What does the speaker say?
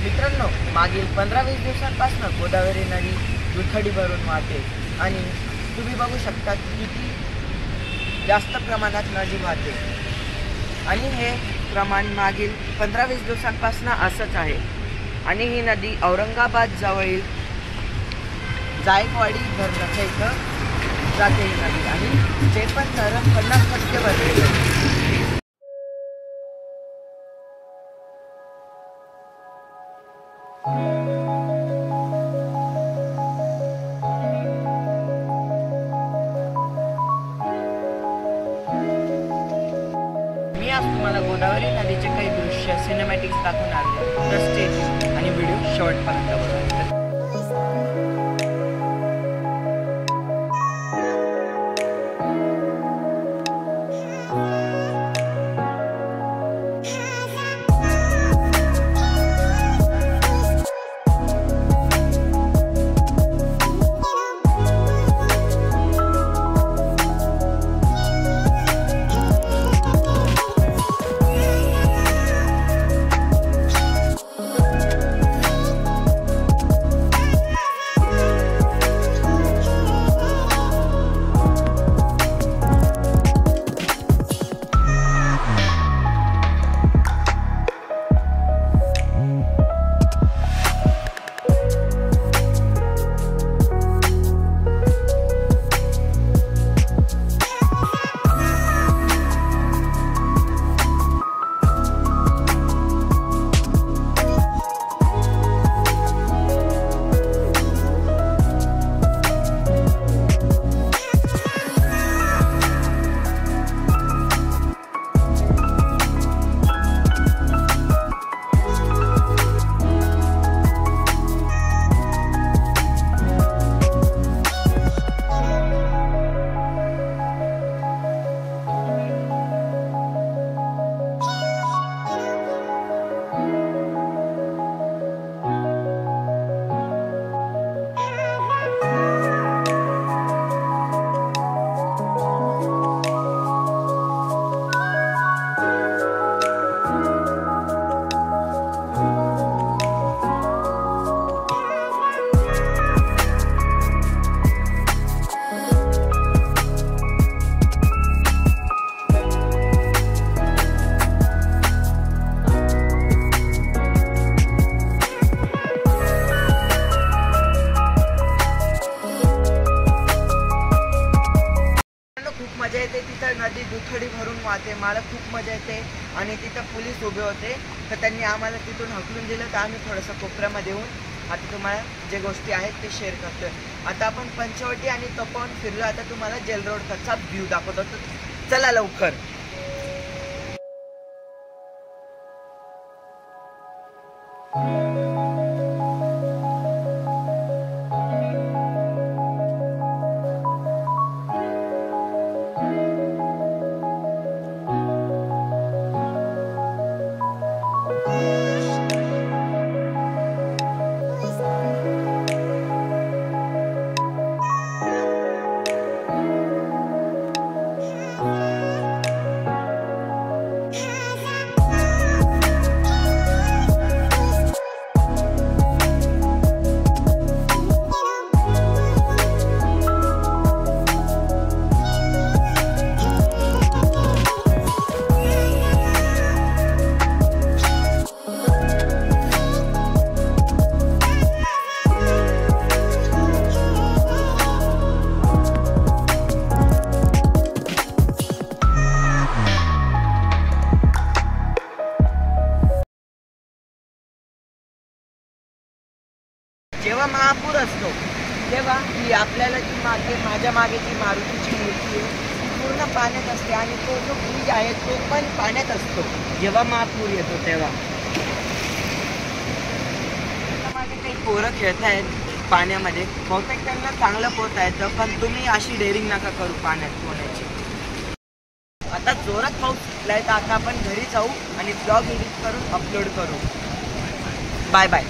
मित्रांनो, मागील 15-20 दिवसांपासून गोदावरी नदी दुथडी भरून वाहते आणि तुम्ही बघू शकता किती जास्त प्रमाणात नदी वाहते आणि हे प्रमाण मागील 15-20 दिवसांपासून असंच आहे। आणि ही नदी औरंगाबाद जवळील जायकवाडी धरणाच्या इथं जाते ही नदी आणि ते पण धरण 50% भरलेले आहे। मी आज तुम्हाला गोदावरी नदीचे काही दृश्य सिनेमॅटिक्स दाखवून आले तर स्टे ट्यून आणि व्हिडिओ शेवटपर्यंत बघा। मजा येते तिथं नदी दुथडी भरून वाहते, मला खूप मजा येते आणि तिथं पोलीस उभे होते तर त्यांनी आम्हाला तिथून हकलून दिलं तर आम्ही थोडंसं कोपऱ्यामध्ये येऊन आता तुम्हाला जे गोष्टी आहेत ते शेअर करतोय। आता आपण पंचवटी आणि तपोवन फिरलो, आता तुम्हाला जेल रोडचा व्ह्यू दाखवतो, चला लवकर। जेव्हा महापूर असतो तेव्हा ही आपल्याला जी माझ्या मागे जी मारुतीची मूर्ती आहे ती पूर्ण पाण्यात असते आणि तो जो ब्रिज आहे तो पण पाण्यात असतो जेव्हा महापूर येतो तेव्हा। माझे काही पोरं खेळत आहेत पाण्यामध्ये, बहुतेक त्यांना चांगलं पोहता येतं, पण तुम्ही अशी डेअरिंग नका करू पाण्यात पोहण्याची। आता जोरात पाऊस सुटलाय तर आता आपण घरी जाऊ आणि ब्लॉग एडिट करून अपलोड करू. Bye bye.